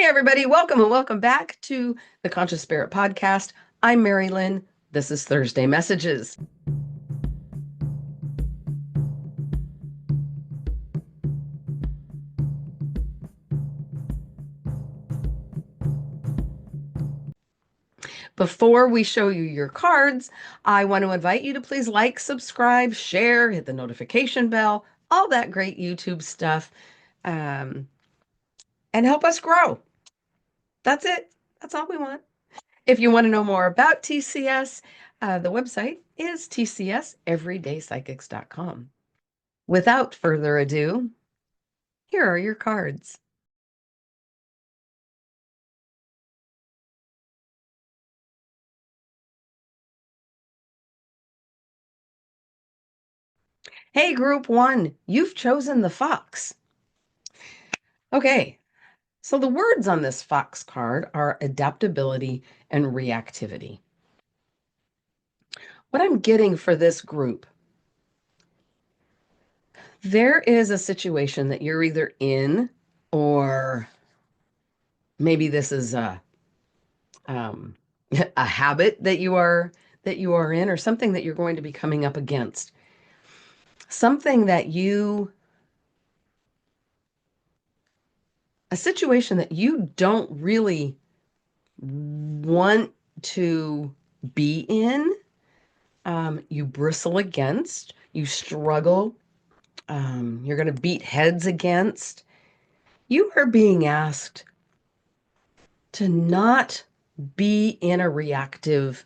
Hey, everybody, welcome and welcome back to the Conscious Spirit Podcast. I'm Mari-Lyn. This is Thursday Messages. Before we show you your cards, I want to invite you to please like, subscribe, share, hit the notification bell, all that great YouTube stuff, and help us grow. That's it. That's all we want. If you want to know more about TCS, the website is tcseveryday psychics.com. Without further ado, here are your cards. Hey, group one, you've chosen the fox. Okay, so the words on this fox card are adaptability and reactivity. What I'm getting for this group, there is a situation that you're either in, or maybe this is um, a habit that you are in, or something that you're going to be coming up against. Something that a situation that you don't really want to be in, you bristle against, you struggle, you're going to beat heads against. You are being asked to not be in a reactive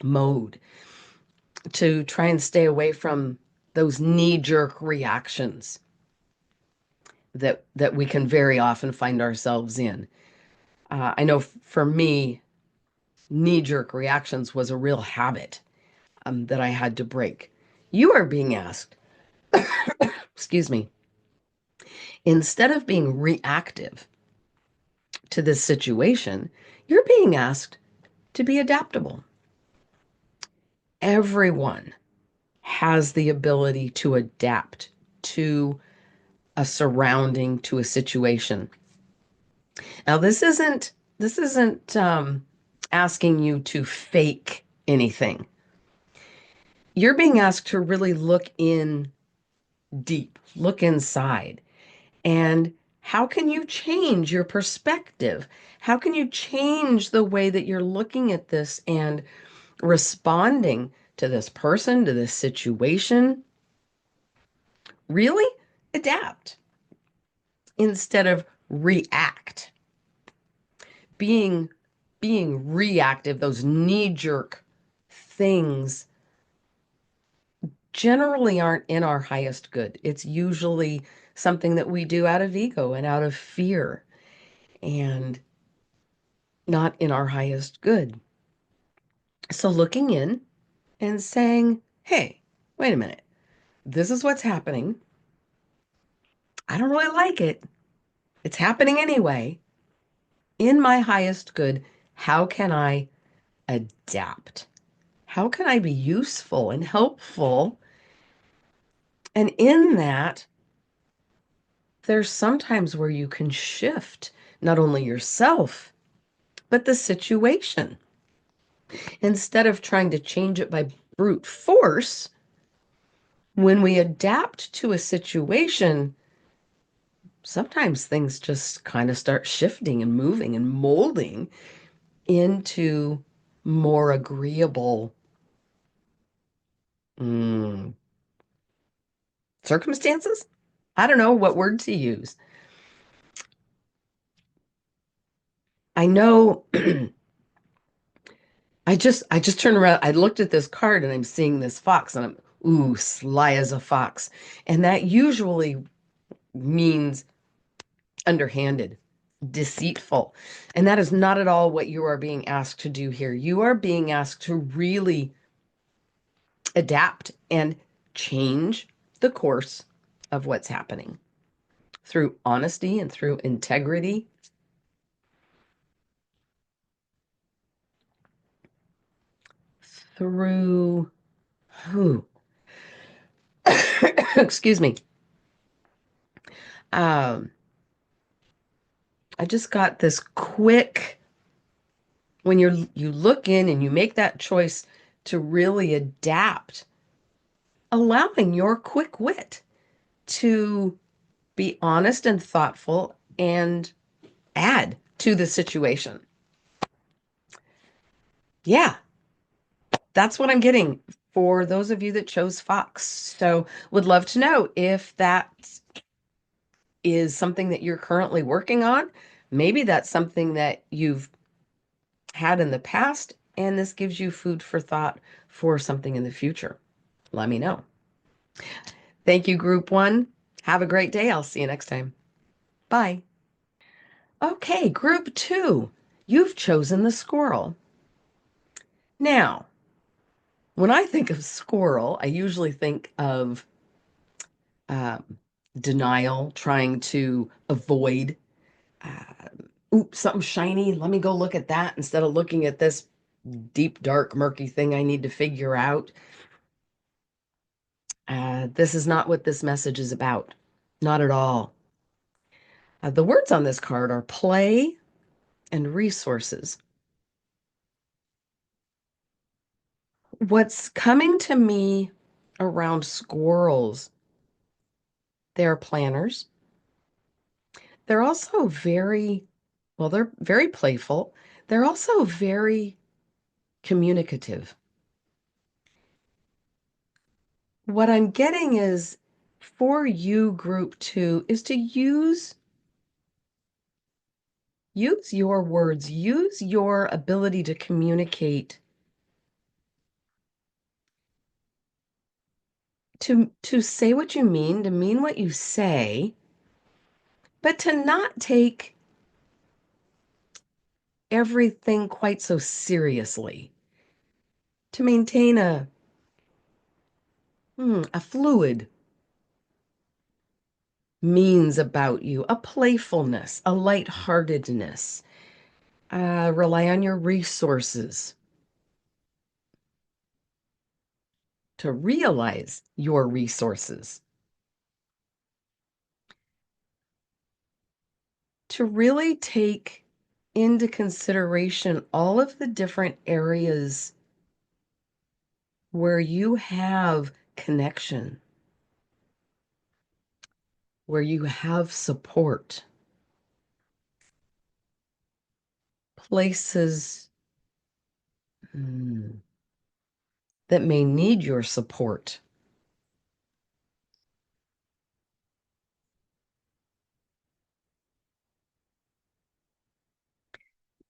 mode, to try and stay away from those knee-jerk reactions that we can very often find ourselves in. I know for me, knee-jerk reactions was a real habit that I had to break. You are being asked, excuse me, instead of being reactive to this situation, you're being asked to be adaptable. Everyone has the ability to adapt to a surrounding, to a situation. Now, this isn't asking you to fake anything. You're being asked to really look in deep, look inside. And how can you change your perspective? How can you change the way that you're looking at this and responding to this person, to this situation? Really adapt instead of react. Being reactive, those knee-jerk things generally aren't in our highest good. It's usually something that we do out of ego and out of fear, and not in our highest good. So looking in and saying, hey, wait a minute, this is what's happening. I don't really like it. It's happening anyway. In my highest good, how can I adapt? How can I be useful and helpful? And in that, there's sometimes where you can shift not only yourself, but the situation. Instead of trying to change it by brute force, when we adapt to a situation, sometimes things just kind of start shifting and moving and molding into more agreeable mm, circumstances. I don't know what word to use. I know I just turned around. I looked at this card and I'm seeing this fox and I'm, ooh, sly as a fox. And that usually means underhanded, deceitful. And that is not at all what you are being asked to do here. You are being asked to really adapt and change the course of what's happening through honesty and through integrity. Through, who? Excuse me. Um, I just got this quick, when you look in and you make that choice to really adapt, allowing your quick wit to be honest and thoughtful and add to the situation. Yeah, that's what I'm getting for those of you that chose Fox. So, would love to know if that is something that you're currently working on. Maybe that's something that you've had in the past, and this gives you food for thought for something in the future. Let me know. Thank you, Group One. Have a great day. I'll see you next time. Bye. Okay, Group Two. You've chosen the squirrel. Now, when I think of squirrel, I usually think of um, denial, trying to avoid, uh, oops, something shiny. Let me go look at that instead of looking at this deep, dark, murky thing I need to figure out. This is not what this message is about. Not at all. The words on this card are play and resources. What's coming to me around squirrels, they're planners. They're also they're very playful. They're also very communicative. What I'm getting is for you, Group Two, is to use your words, use your ability to communicate to say what you mean, to mean what you say, but to not take everything quite so seriously. To maintain a fluid means about you, a playfulness, a lightheartedness. Rely on your resources to realize your resources, to really take into consideration all of the different areas where you have connection, where you have support, places that may need your support.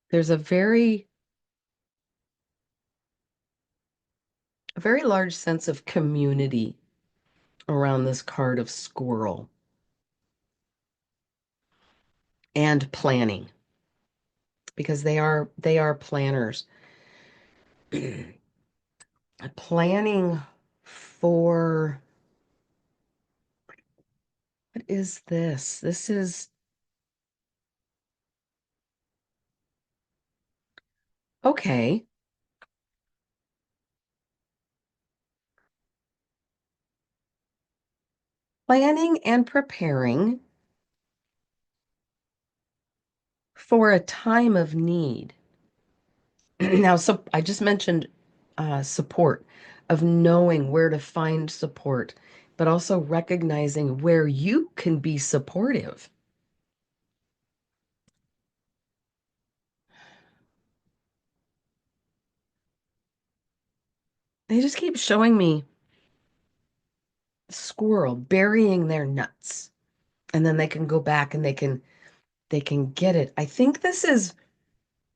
There's a very large sense of community around this card of squirrel and planning because they are planners. Planning for what is this? This is okay. Planning and preparing for a time of need. Now, so I just mentioned support, of knowing where to find support, but also recognizing where you can be supportive. They just keep showing me squirrel burying their nuts, and then they can go back and they can get it. I think this is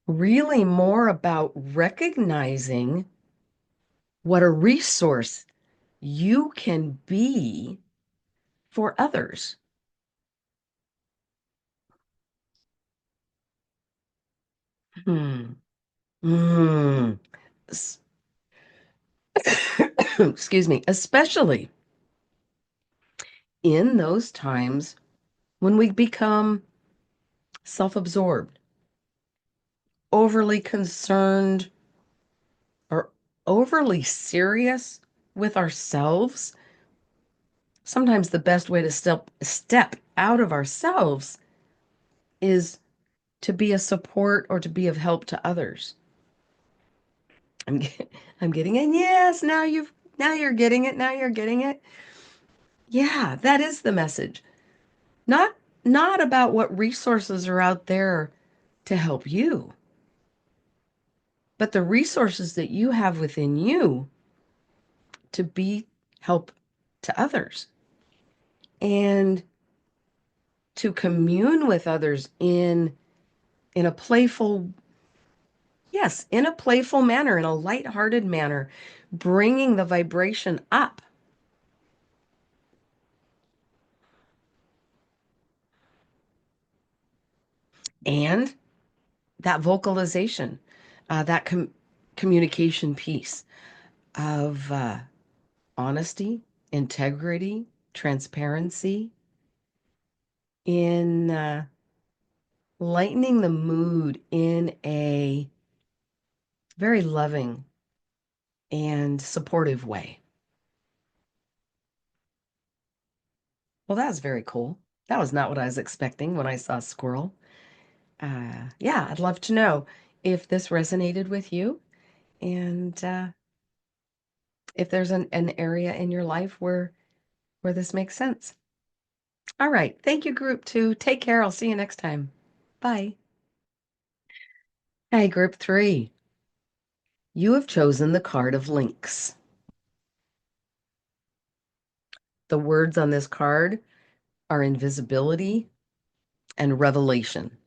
really more about recognizing what a resource you can be for others. Hmm. Hmm. S- Excuse me, especially in those times when we become self-absorbed, overly concerned, or overly serious with ourselves. Sometimes the best way to step out of ourselves is to be a support or to be of help to others. I'm I'm getting it. Yes, now you're getting it. Now you're getting it. Yeah, that is the message. Not not about what resources are out there to help you, but the resources that you have within you to be help to others and to commune with others in a playful, yes, in a playful manner, in a lighthearted manner, bringing the vibration up. And that vocalization, that communication piece of honesty, integrity, transparency, in lightening the mood in a very loving and supportive way. Well, that was very cool. That was not what I was expecting when I saw squirrel. Yeah, I'd love to know if this resonated with you and if there's an area in your life where this makes sense. All right. Thank you, group two. Take care. I'll see you next time. Bye. Hey, group three. You have chosen the card of links. The words on this card are invisibility and revelation.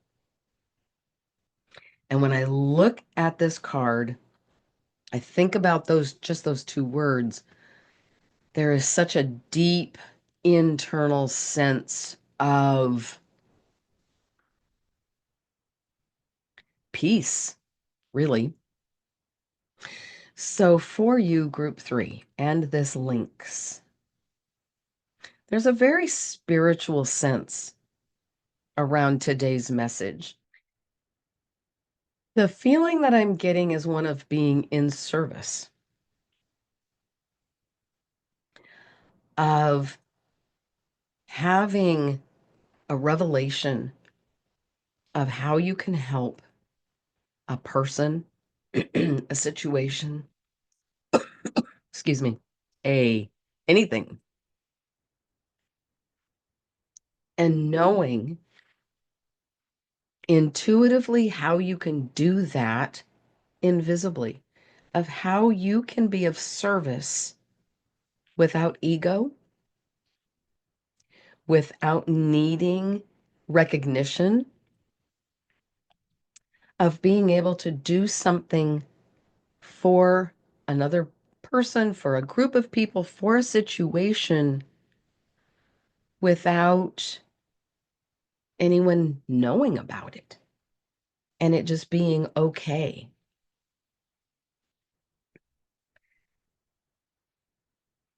And when I look at this card, I think about those two words. There is such a deep internal sense of peace, really. So for you, group three, and this links, there's a very spiritual sense around today's message. The feeling that I'm getting is one of being in service, of having a revelation of how you can help a person, a situation, excuse me, a anything, and knowing intuitively how you can do that invisibly, of how you can be of service without ego, without needing recognition, of being able to do something for another person, for a group of people, for a situation without anyone knowing about it and it just being okay.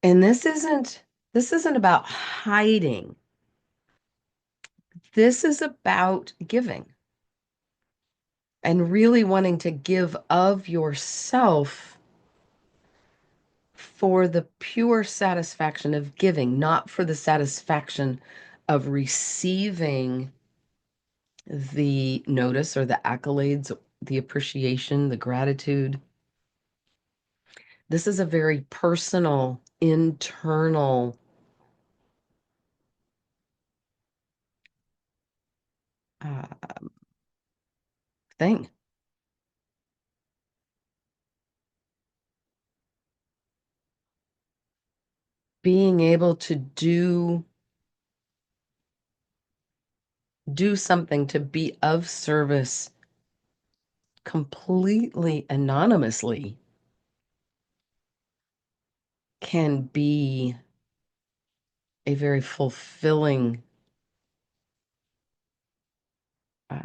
And this isn't about hiding. This is about giving and really wanting to give of yourself for the pure satisfaction of giving, not for the satisfaction of receiving the notice or the accolades, the appreciation, the gratitude. This is a very personal, internal uh, thing. Being able to do something to be of service completely anonymously can be a very fulfilling uh,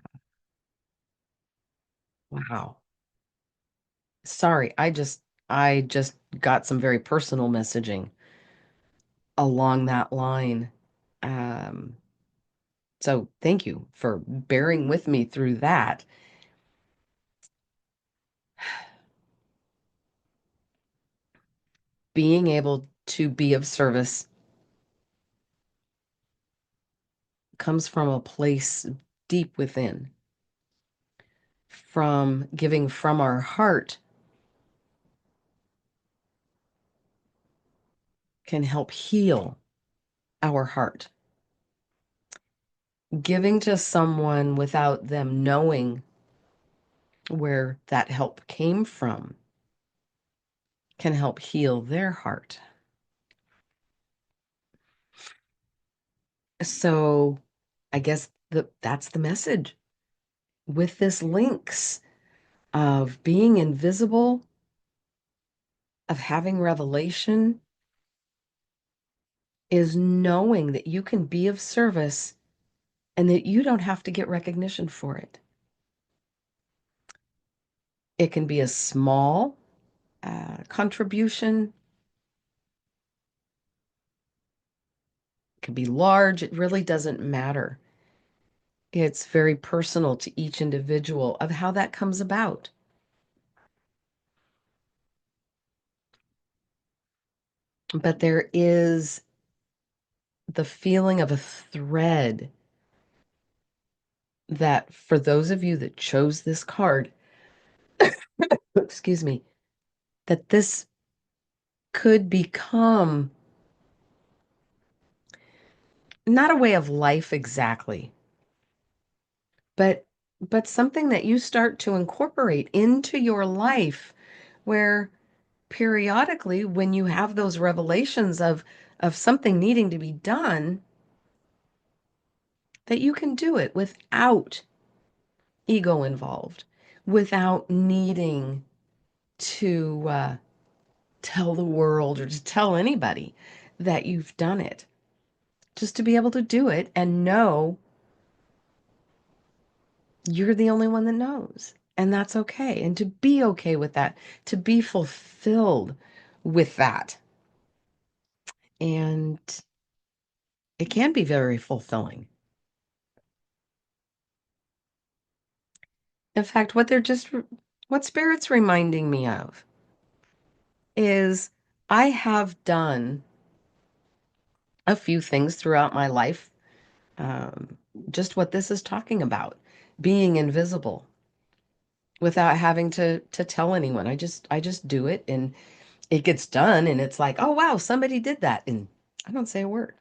wow. Sorry, I just got some very personal messaging along that line. Um, so thank you for bearing with me through that. Being able to be of service comes from a place deep within. from giving from our heart can help heal our heart. Giving to someone without them knowing where that help came from can help heal their heart. So I guess that's the message with this links of being invisible, of having revelation, is knowing that you can be of service and that you don't have to get recognition for it. It can be a small contribution, it can be large, it really doesn't matter. It's very personal to each individual of how that comes about. But there is the feeling of a thread that for those of you that chose this card, excuse me, that this could become not a way of life exactly, but something that you start to incorporate into your life where periodically when you have those revelations of something needing to be done, that you can do it without ego involved, without needing to tell the world or to tell anybody that you've done it. Just to be able to do it and know you're the only one that knows. And that's okay. And to be okay with that, to be fulfilled with that. And it can be very fulfilling. In fact, what Spirit's reminding me of is I have done a few things throughout my life, um, just what this is talking about, being invisible without having to tell anyone. I just do it and it gets done and it's like, oh wow, somebody did that and I don't say a word.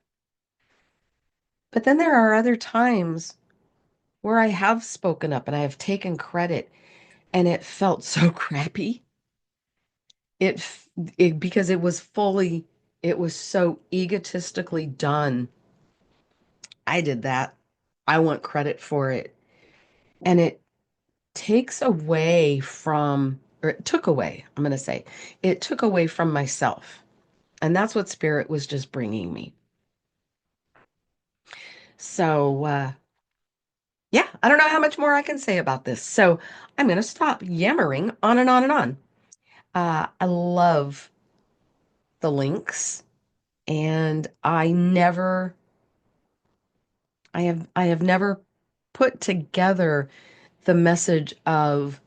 But then there are other times where I have spoken up and I have taken credit and it felt so crappy. It, because it was so egotistically done. I did that. I want credit for it. And it takes away from, or it took away, I'm going to say, it took away from myself. And that's what Spirit was just bringing me. So, yeah, I don't know how much more I can say about this. So I'm going to stop yammering on and on and on. I love the links, and I have never put together the message of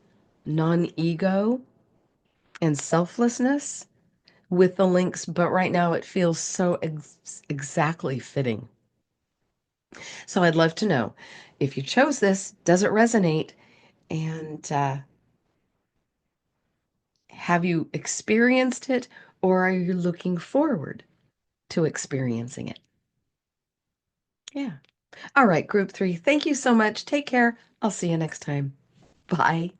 non-ego and selflessness with the links, but right now it feels so exactly fitting. So I'd love to know if you chose this, does it resonate? And have you experienced it, or are you looking forward to experiencing it? Yeah. All right, group 3. Thank you so much. Take care. I'll see you next time. Bye.